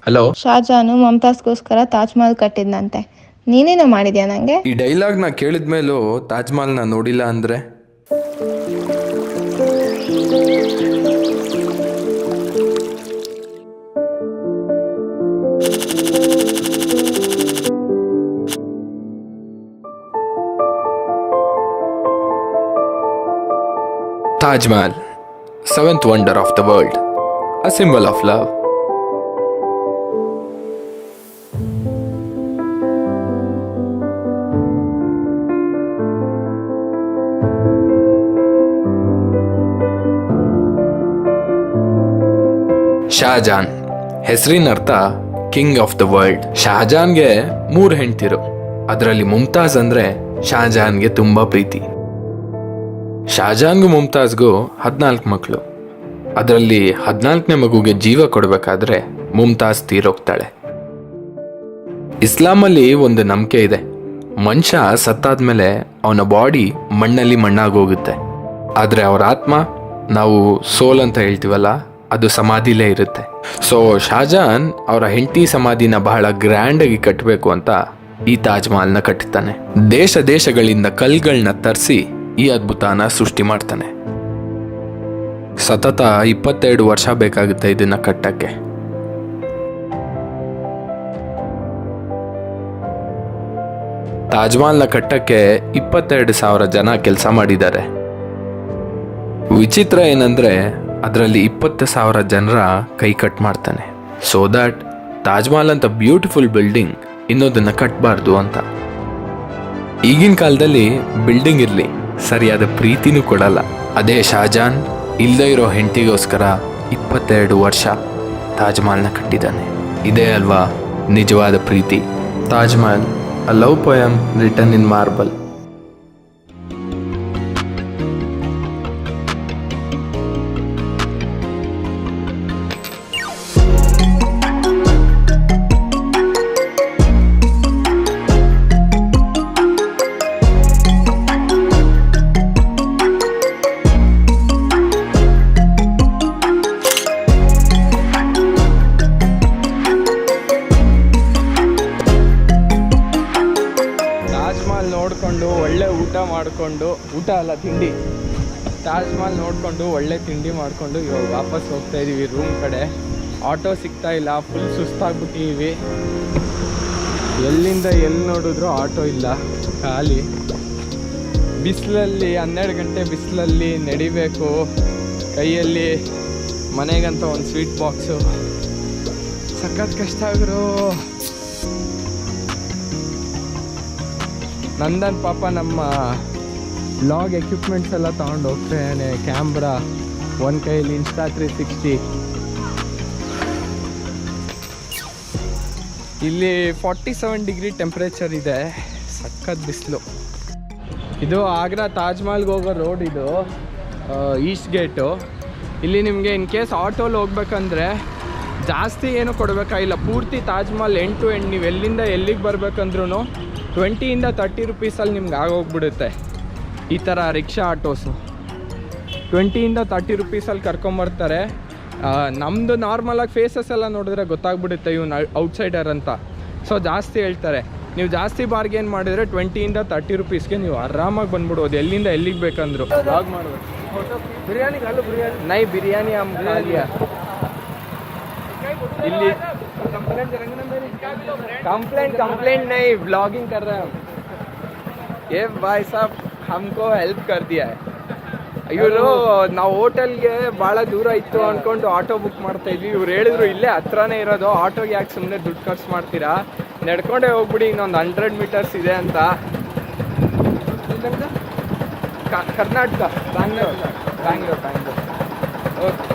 Hello. ಶಾಜಾನು ಮಮತಾಜ್ಗೋಸ್ಕರ Taj Mahal ಕಟ್ಟಿದ್ನಂತೆ. ನೀನೇನೋ ಮಾಡಿದ್ಯಾ ನಂಗೆ? ಈ ಡೈಲಾಗ್ನ ಕೇಳಿದ ಮೇಲೂ ತಾಜ್ ಮಹಲ್ನ ನೋಡಿಲ್ಲ ಅಂದ್ರೆ? Taj Mahal, seventh wonder of the world, a symbol of love. Shah Jahan ಹೆಸರಿನ ಅರ್ಥ ಕಿಂಗ್ ಆಫ್ ದ ವರ್ಲ್ಡ್. ಶಹಜಾನ್ಗೆ 3 ಹೆಂಡ್ತಿರು. ಅದರಲ್ಲಿ ಮುಮ್ತಾಜ್ ಅಂದ್ರೆ ಶಹಜಾನ್ಗೆ ತುಂಬಾ ಪ್ರೀತಿ. ಶಹಜಾನ್ಗೂ ಮುಮ್ತಾಜ್ಗೂ 14 ಮಕ್ಕಳು. ಅದರಲ್ಲಿ 14ನೇ ಮಗುಗೆ ಜೀವ ಕೊಡಬೇಕಾದ್ರೆ ಮುಮ್ತಾಜ್ ತೀರೋಗ್ತಾಳೆ. ಇಸ್ಲಾಮಲ್ಲಿ ಒಂದು ನಂಬಿಕೆ ಇದೆ, ಮನುಷ್ಯ ಸತ್ತಾದ್ಮೇಲೆ ಅವನ ಬಾಡಿ ಮಣ್ಣಲ್ಲಿ ಮಣ್ಣಾಗೋಗುತ್ತೆ, ಆದರೆ ಅವರ ಆತ್ಮ, ನಾವು ಸೋಲ್ ಅಂತ ಹೇಳ್ತೀವಲ್ಲ, ಅದು ಸಮಾಧಿಲೇ ಇರುತ್ತೆ. ಸೊ ಶಹಜಾನ್ ಅವರ ಹೆಂಡತಿ ಸಮಾಧಿನ ಬಹಳ ಗ್ರ್ಯಾಂಡ್ ಆಗಿ ಕಟ್ಟಬೇಕು ಅಂತ ಈ ತಾಜ್ ಮಹಲ್ನ ಕಟ್ಟುತ್ತಾನೆ. ದೇಶ ದೇಶಗಳಿಂದ ಕಲ್ಗಳನ್ನ ತರಿಸಿ ಈ ಅದ್ಭುತನ ಸೃಷ್ಟಿ ಮಾಡ್ತಾನೆ. ಸತತ 22 ವರ್ಷ ಬೇಕಾಗುತ್ತೆ ಇದನ್ನ ಕಟ್ಟಕ್ಕೆ. ತಾಜ್ ಮಹಲ್ನ ಕಟ್ಟಕ್ಕೆ 22,000 ಜನ ಕೆಲಸ ಮಾಡಿದ್ದಾರೆ. ವಿಚಿತ್ರ ಏನಂದ್ರೆ ಅದರಲ್ಲಿ 20,000 ಜನರ ಕೈ ಕಟ್ ಮಾಡ್ತಾನೆ, ಸೋ ದ್ಯಾಟ್ ತಾಜ್ ಮಹಲ್ ಅಂತ ಬ್ಯೂಟಿಫುಲ್ ಬಿಲ್ಡಿಂಗ್ ಇನ್ನೊಂದನ್ನ ಕಟ್ಟಬಾರ್ದು ಅಂತ. ಈಗಿನ ಕಾಲದಲ್ಲಿ ಬಿಲ್ಡಿಂಗ್ ಇರಲಿ, ಸರಿಯಾದ ಪ್ರೀತಿನೂ ಕೊಡಲ್ಲ. ಅದೇ ಶಹಜಾನ್ ಇಲ್ಲದೆ ಇರೋ ಹೆಂಡತಿಗೋಸ್ಕರ 22 ವರ್ಷ ತಾಜ್ ಮಹಲ್ನ ಕಟ್ಟಿದ್ದಾನೆ. ಇದೇ ಅಲ್ವಾ ನಿಜವಾದ ಪ್ರೀತಿ. Taj Mahal, a love poem written in marble. ನೋಡಿಕೊಂಡು ಒಳ್ಳೆ ಊಟ ಮಾಡಿಕೊಂಡು, ಊಟ ಅಲ್ಲ ತಿಂಡಿ, ತಾಜ್ ಮಹಲ್ ನೋಡಿಕೊಂಡು ಒಳ್ಳೆ ತಿಂಡಿ ಮಾಡಿಕೊಂಡು ಇವಾಗ ವಾಪಸ್ ಹೋಗ್ತಾ ಇದ್ದೀವಿ ರೂಮ್ ಕಡೆ. ಆಟೋ ಸಿಗ್ತಾ ಇಲ್ಲ, ಫುಲ್ ಸುಸ್ತಾಗ್ಬಿಟ್ಟಿದ್ದೀವಿ. ಎಲ್ಲಿಂದ ಎಲ್ಲಿ ನೋಡಿದ್ರು ಆಟೋ ಇಲ್ಲ, ಖಾಲಿ. ಬಿಸಿಲಲ್ಲಿ 12 ಗಂಟೆ ಬಿಸಿಲಲ್ಲಿ ನಡಿಬೇಕು. ಕೈಯಲ್ಲಿ ಮನೆಗಂತ ಒಂದು ಸ್ವೀಟ್ ಬಾಕ್ಸು, ಸಖತ್ ಕಷ್ಟ ಆಗಿರೋ. ನಂದನ್ ಪಾಪ ನಮ್ಮ ಬ್ಲಾಗ್ ಎಕ್ವಿಪ್ಮೆಂಟ್ಸ್ ಎಲ್ಲ ತೊಗೊಂಡು ಹೋಗ್ತಾನೆ. ಕ್ಯಾಮ್ರಾ ಒಂದು ಕೈಯಲ್ಲಿ, ಇನ್ಸ್ಟಾ 360. ಇಲ್ಲಿ 47 ಡಿಗ್ರಿ ಟೆಂಪ್ರೇಚರ್ ಇದೆ, ಸಖತ್ ಬಿಸಿಲು. ಇದು ಆಗ್ರಾ ತಾಜ್ ಮಹಲ್ಗೆ ಹೋಗೋ ರೋಡ್, ಇದು ಈಸ್ಟ್ ಗೇಟು. ಇಲ್ಲಿ ನಿಮಗೆ ಇನ್ ಕೇಸ್ ಆಟೋಲ್ಲಿ ಹೋಗ್ಬೇಕಂದ್ರೆ ಜಾಸ್ತಿ ಏನು ಕೊಡಬೇಕಾಗಿಲ್ಲ. ಪೂರ್ತಿ Taj Mahal end to end ನೀವು ಎಲ್ಲಿಂದ ಎಲ್ಲಿಗೆ ಬರ್ಬೇಕಂದ್ರೂ 20 to 30 ರುಪೀಸಲ್ಲಿ ನಿಮ್ಗೆ ಆಗೋಗ್ಬಿಡುತ್ತೆ. ಈ ಥರ ರಿಕ್ಷಾ ಆಟೋಸು 20 to 30 ರುಪೀಸಲ್ಲಿ ಕರ್ಕೊಂಬರ್ತಾರೆ. ನಮ್ಮದು ನಾರ್ಮಲಾಗಿ ಫೇಸಸ್ ಎಲ್ಲ ನೋಡಿದ್ರೆ ಗೊತ್ತಾಗ್ಬಿಡುತ್ತೆ ಇವನು ಔಟ್ಸೈಡರ್ ಅಂತ. ಸೊ ಜಾಸ್ತಿ ಹೇಳ್ತಾರೆ. ನೀವು ಜಾಸ್ತಿ ಬಾರ್ಗೇನ್ ಮಾಡಿದರೆ 20 to 30 ರುಪೀಸ್ಗೆ ನೀವು ಆರಾಮಾಗಿ ಬಂದ್ಬಿಡ್ಬೋದು, ಎಲ್ಲಿಂದ ಎಲ್ಲಿಗೆ ಬೇಕಂದ್ರು. ಬ್ಲಾಗ್ ಮಾಡ್ಬೋದು. ಬಿರಿಯಾನಿ ನೈ ಬಿರಿಯಾನಿ ಇಲ್ಲಿ कंप्लेंट नहीं, व्लॉगिंग कर रहे हैं हम. ये भाई साहब हमको हेल्प कर दिया है. ಇವರು ನಾವು ಹೋಟೆಲ್ಗೆ ಭಾಳ ದೂರ ಇತ್ತು ಅಂದ್ಕೊಂಡು ಆಟೋ ಬುಕ್ ಮಾಡ್ತಾ ಇದ್ವಿ. ಇವ್ರು ಹೇಳಿದ್ರು ಇಲ್ಲೇ ಹತ್ರನೇ ಇರೋದು, ಆಟೋಗೆ ಯಾಕೆ ಸುಮ್ಮನೆ ದುಡ್ಡು ಖರ್ಚು ಮಾಡ್ತೀರಾ, ನಡ್ಕೊಂಡೇ ಹೋಗ್ಬಿಡಿ, ಇನ್ನೊಂದು 100 ಮೀಟರ್ಸ್ ಇದೆ ಅಂತ. ಕರ್ನಾಟಕ, ಬ್ಯಾಂಗ್ಳೂರ್. ಓಕೆ,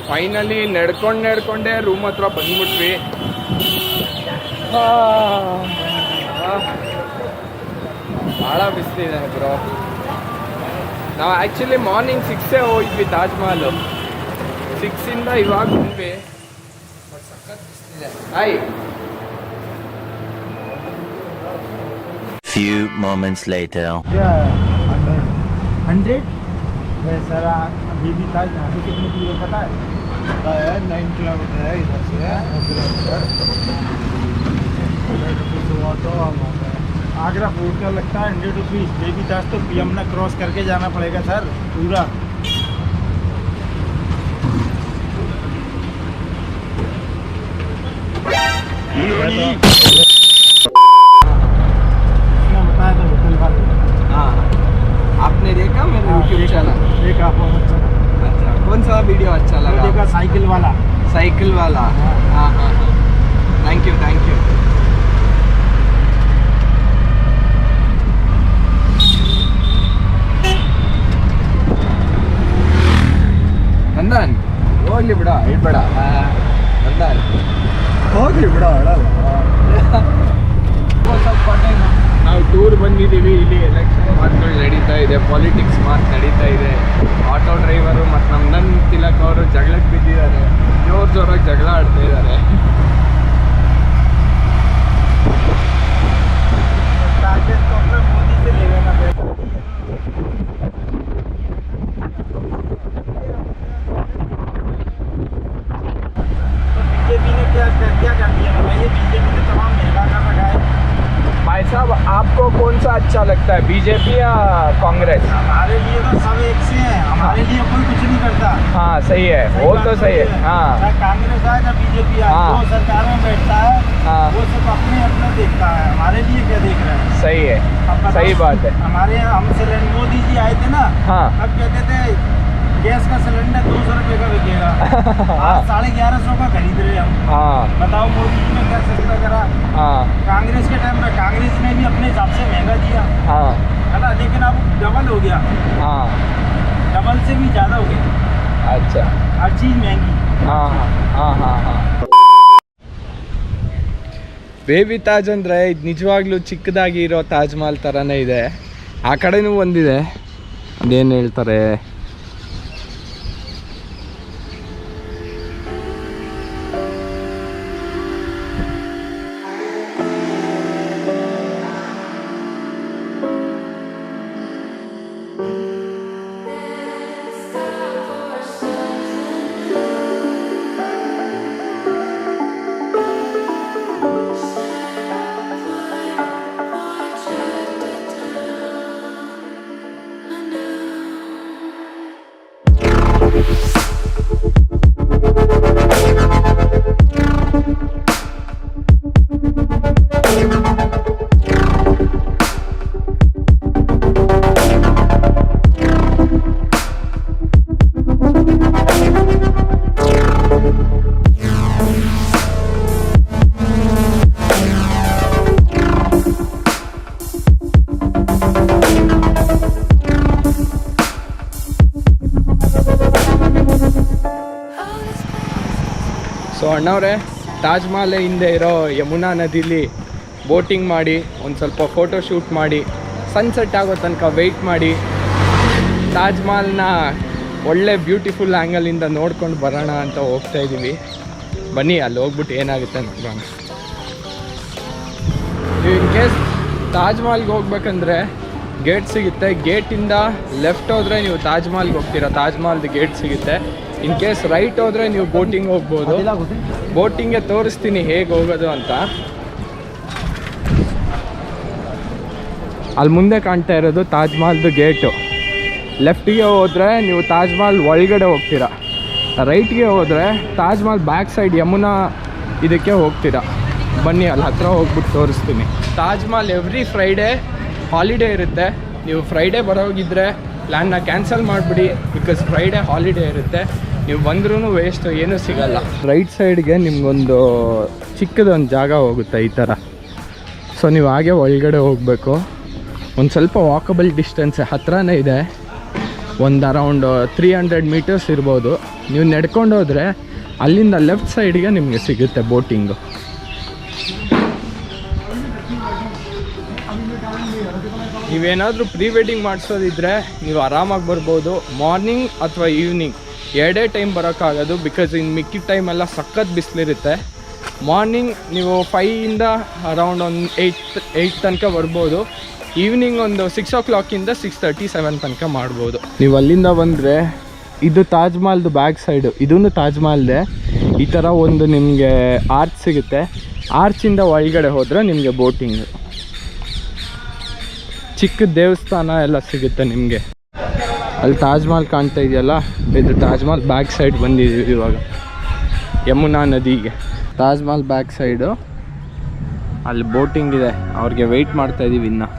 ಫೈನಲಿ ನಡ್ಕೊಂಡೇ ರೂಮ್ ಹತ್ರ ಬಂದ್ಬಿಟ್ವಿ. ಭಾಳ ಬಿಸಿಲಿದೆ ಬ್ರೋ. ನಾವು ಆ್ಯಕ್ಚುಲಿ ಮಾರ್ನಿಂಗ್ 6 ಹೋಗಿದ್ವಿ ತಾಜ್ ಮಹಲು. 6 ಇವಾಗ ಬಂದ್ವಿ. ಸಖತ್ ಬಿಸಿಲಿದೆ. Hi. Few moments later. 100 sir अभी भी था यहाँ से कितनी दूर है पता है? 9 किलोमीटर है इधर से। 9 किलोमीटर तो आगरा फूड का लगता है 100 रुपीज़। बेबी ताज तो यमुना क्रॉस करके जाना पड़ेगा सर पूरा। बताया था होटल वाले। हाँ, आपने देखा मेरा यूट्यूब चैनल? देखा बहुत अच्छा लगा। अच्छा, कौन सा वीडियो अच्छा लगा? देखा साइकिल वाला। साइकिल वाला। हाँ हाँ हाँ, thank you thank you. Nandan ಹೋಗ್ಲಿ ಬಿಡ, ಇಡ್ಬೇಡ ನಂದನ್, ಹೋಗ್ಲಿ ಬಿಡ ಸ್ವಲ್ಪ ನಾವು ಟೂರ್ ಬಂದಿದ್ದೀವಿ. ಇಲ್ಲಿ ಎಲೆಕ್ಷನ್ ಮಾತುಗಳು ನಡೀತಾ ಇದೆ, ಪಾಲಿಟಿಕ್ಸ್ ಮಾತು ನಡೀತಾ ಇದೆ. ಆಟೋ ಡ್ರೈವರು ಮತ್ತು ನಂದನ್ ತಿಲಕ್ ಅವರು ಜಗಳಕ್ಕೆ ಬಿದ್ದಿದ್ದಾರೆ, ಜೋರಾಗಿ ಜಗಳ ಆಡ್ತಾ ಇದ್ದಾರೆ. मोदी से ले लेना बीजेपी ने क्या कर दिया बताइए। बीजेपी ने तमाम महंगा कर रखा है। भाई साहब, आपको कौन सा अच्छा लगता है, बीजेपी या कांग्रेस? हमारे लिए तो सब एक से हैं, हमारे लिए कोई कुछ नहीं करता। हाँ सही है, वो तो सही है। हाँ चाहे कांग्रेस आए या बीजेपी आए, हाँ। वो सरकार में बैठता है, हाँ वो सिर्फ अपने अपना देखता है। हमारे लिए क्या देख रहे हैं? सही है, अब बताओ, सही बात है। हमारे हमसे मोदी जी आए थे ना, हाँ अब कहते थे गैस का सिलेंडर 200 रुपये का बिकेगा। आज 1150 का खरीद रहे हम। हाँ बताओ मोदी जी ने क्या सस्ता करा। हाँ कांग्रेस के टाइम में कांग्रेस ने भी अपने हिसाब से महंगा दिया हाँ है ना, लेकिन अब डबल हो गया, हाँ, डबल से भी ज़्यादा हो गया। अच्छा, हर चीज़ महंगी। हाँ हाँ हाँ हाँ। ಬೇಬಿ ತಾಜ್ ಅಂದರೆ ಇದು ನಿಜವಾಗ್ಲೂ ಚಿಕ್ಕದಾಗಿ ಇರೋ ತಾಜ್ ಮಹಲ್ ಥರನೇ ಇದೆ. ಆ ಕಡೆನೂ ಒಂದಿದೆ, ಅದೇನು ಹೇಳ್ತಾರೆ, ಸೊ ಅಣ್ಣವ್ರೆ, ತಾಜ್ ಮಹಲ್ ಹಿಂದೆ ಇರೋ ಯಮುನಾ ನದಿಲಿ ಬೋಟಿಂಗ್ ಮಾಡಿ ಒಂದು ಸ್ವಲ್ಪ ಫೋಟೋ ಶೂಟ್ ಮಾಡಿ ಸನ್ಸೆಟ್ ಆಗೋ ತನಕ ವೆಯ್ಟ್ ಮಾಡಿ ತಾಜ್ ಮಹಲ್ನ ಒಳ್ಳೆ ಬ್ಯೂಟಿಫುಲ್ ಆ್ಯಂಗಲಿಂದ ನೋಡ್ಕೊಂಡು ಬರೋಣ ಅಂತ ಹೋಗ್ತಾ ಇದ್ದೀವಿ. ಬನ್ನಿ ಅಲ್ಲಿ ಹೋಗ್ಬಿಟ್ಟು ಏನಾಗುತ್ತೆ ನೋಡೋಣ. ನೀವು ಇನ್ ಕೇಸ್ ತಾಜ್ ಮಹಲ್ಗೆ ಹೋಗ್ಬೇಕಂದ್ರೆ ಗೇಟ್ ಸಿಗುತ್ತೆ, ಗೇಟಿಂದ ಲೆಫ್ಟ್ ಹೋದರೆ ನೀವು ತಾಜ್ ಮಹಲ್ಗೆ ಹೋಗ್ತೀರಾ, ತಾಜ್ ಮಹಲ್ದು ಗೇಟ್ ಸಿಗುತ್ತೆ. ಇನ್ ಕೇಸ್ ರೈಟ್ ಹೋದರೆ ನೀವು ಬೋಟಿಂಗ್ ಹೋಗ್ಬೋದು. ಬೋಟಿಂಗ್ಗೆ ತೋರಿಸ್ತೀನಿ ಹೇಗೆ ಹೋಗೋದು ಅಂತ. ಅಲ್ಲಿ ಮುಂದೆ ಕಾಣ್ತಾ ಇರೋದು ತಾಜ್ ಮಹಲ್ದು ಗೇಟು. ಲೆಫ್ಟಿಗೆ ಹೋದರೆ ನೀವು ತಾಜ್ ಮಹಲ್ ಒಳಗಡೆ ಹೋಗ್ತೀರಾ, ರೈಟ್ಗೆ ಹೋದರೆ ತಾಜ್ ಮಹಲ್ ಬ್ಯಾಕ್ ಸೈಡ್ ಯಮುನಾ ಇದಕ್ಕೆ ಹೋಗ್ತೀರಾ. ಬನ್ನಿ ಅಲ್ಲಿ ಹತ್ರ ಹೋಗ್ಬಿಟ್ಟು ತೋರಿಸ್ತೀನಿ. Taj Mahal every Friday holiday ಇರುತ್ತೆ. ನೀವು ಫ್ರೈಡೇ ಬರೋಗಿದ್ರೆ ಪ್ಲ್ಯಾನ್ನ ಕ್ಯಾನ್ಸಲ್ ಮಾಡಿಬಿಡಿ, ಬಿಕಾಸ್ ಫ್ರೈಡೇ ಹಾಲಿಡೇ ಇರುತ್ತೆ. ನೀವು ಬಂದ್ರೂ ವೇಸ್ಟು, ಏನೂ ಸಿಗಲ್ಲ. ರೈಟ್ ಸೈಡ್ಗೆ ನಿಮಗೊಂದು ಚಿಕ್ಕದೊಂದು ಜಾಗ ಹೋಗುತ್ತೆ ಈ ಥರ. ಸೊ ನೀವು ಹಾಗೆ ಒಳಗಡೆ ಹೋಗಬೇಕು. ಒಂದು ಸ್ವಲ್ಪ ವಾಕಬಲ್ ಡಿಸ್ಟೆನ್ಸ್ ಹತ್ರನೇ ಇದೆ, ಒಂದು ಅರೌಂಡ್ 300 ಮೀಟರ್ಸ್ ಇರ್ಬೋದು. ನೀವು ನಡ್ಕೊಂಡು ಹೋದರೆ ಅಲ್ಲಿಂದ ಲೆಫ್ಟ್ ಸೈಡ್ಗೆ ನಿಮಗೆ ಸಿಗುತ್ತೆ ಬೋಟಿಂಗು. ನೀವೇನಾದರೂ ಪ್ರೀ ವೆಡ್ಡಿಂಗ್ ಮಾಡಿಸೋದಿದ್ರೆ ನೀವು ಆರಾಮಾಗಿ ಬರ್ಬೋದು. ಮಾರ್ನಿಂಗ್ ಅಥವಾ ಈವ್ನಿಂಗ್ ಎರಡೇ ಟೈಮ್ ಬರೋಕ್ಕಾಗೋದು, ಬಿಕಾಸ್ ಇನ್ನು ಮಿಕ್ಕಿದ ಟೈಮೆಲ್ಲ ಸಖತ್ ಬಿಸಿಲಿರುತ್ತೆ. ಮಾರ್ನಿಂಗ್ ನೀವು 5 ಇಂದ ಅರೌಂಡ್ ಒಂದು 8 ತನಕ ಬರ್ಬೋದು. ಈವ್ನಿಂಗ್ ಒಂದು 6 o'clock 6:30 7 ತನಕ ಮಾಡ್ಬೋದು. ನೀವು ಅಲ್ಲಿಂದ ಬಂದರೆ ಇದು ತಾಜ್ ಮಹಲ್ದು ಬ್ಯಾಕ್ ಸೈಡು, ಇದೂ ತಾಜ್ ಮಹಲ್ದೆ. ಈ ಥರ ಒಂದು ನಿಮಗೆ ಆರ್ಚ್ ಸಿಗುತ್ತೆ. ಆರ್ಚಿಂದ ಒಳಗಡೆ ಹೋದರೆ ನಿಮಗೆ ಬೋಟಿಂಗ್, ಚಿಕ್ಕ ದೇವಸ್ಥಾನ ಎಲ್ಲ ಸಿಗುತ್ತೆ ನಿಮಗೆ. ಅಲ್ಲಿ ತಾಜ್ ಮಹಲ್ ಕಾಣ್ತಾ ಇದೆಯಲ್ಲ, ಇದು ತಾಜ್ ಮಹಲ್ ಬ್ಯಾಕ್ ಸೈಡ್ ಬಂದಿದ್ದೀವಿ ಇವಾಗ, ಯಮುನಾ ನದಿಗೆ. ತಾಜ್ ಮಹಲ್ ಬ್ಯಾಕ್ ಸೈಡು ಅಲ್ಲಿ ಬೋಟಿಂಗ್ ಇದೆ, ಅವ್ರಿಗೆ ವೆಯ್ಟ್ ಮಾಡ್ತಾ ಇದ್ದೀವಿ. ಇನ್ನು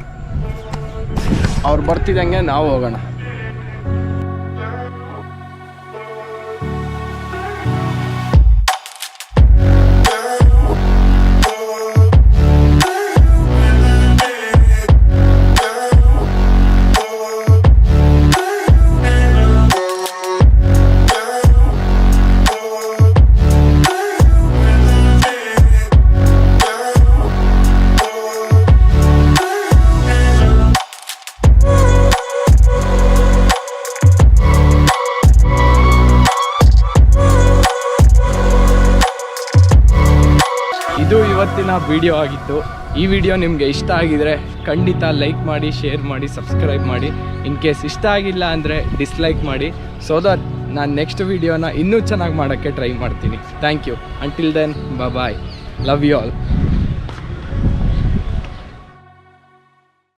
ಅವ್ರು ಬರ್ತಿದ್ದಂಗೆ ನಾವು ಹೋಗೋಣ. ಇದು ಇವತ್ತಿನ ವಿಡಿಯೋ ಆಗಿತ್ತು. ಈ ವಿಡಿಯೋ ನಿಮಗೆ ಇಷ್ಟ ಆಗಿದರೆ ಖಂಡಿತ ಲೈಕ್ ಮಾಡಿ, ಶೇರ್ ಮಾಡಿ, ಸಬ್ಸ್ಕ್ರೈಬ್ ಮಾಡಿ. ಇನ್ ಕೇಸ್ ಇಷ್ಟ ಆಗಿಲ್ಲ ಅಂದರೆ ಡಿಸ್ಲೈಕ್ ಮಾಡಿ, ಸೊ ದಟ್ ನಾನು ನೆಕ್ಸ್ಟ್ ವಿಡಿಯೋನ ಇನ್ನೂ ಚೆನ್ನಾಗಿ ಮಾಡೋಕ್ಕೆ ಟ್ರೈ ಮಾಡ್ತೀನಿ. Thank you. Until then bye. Love you all.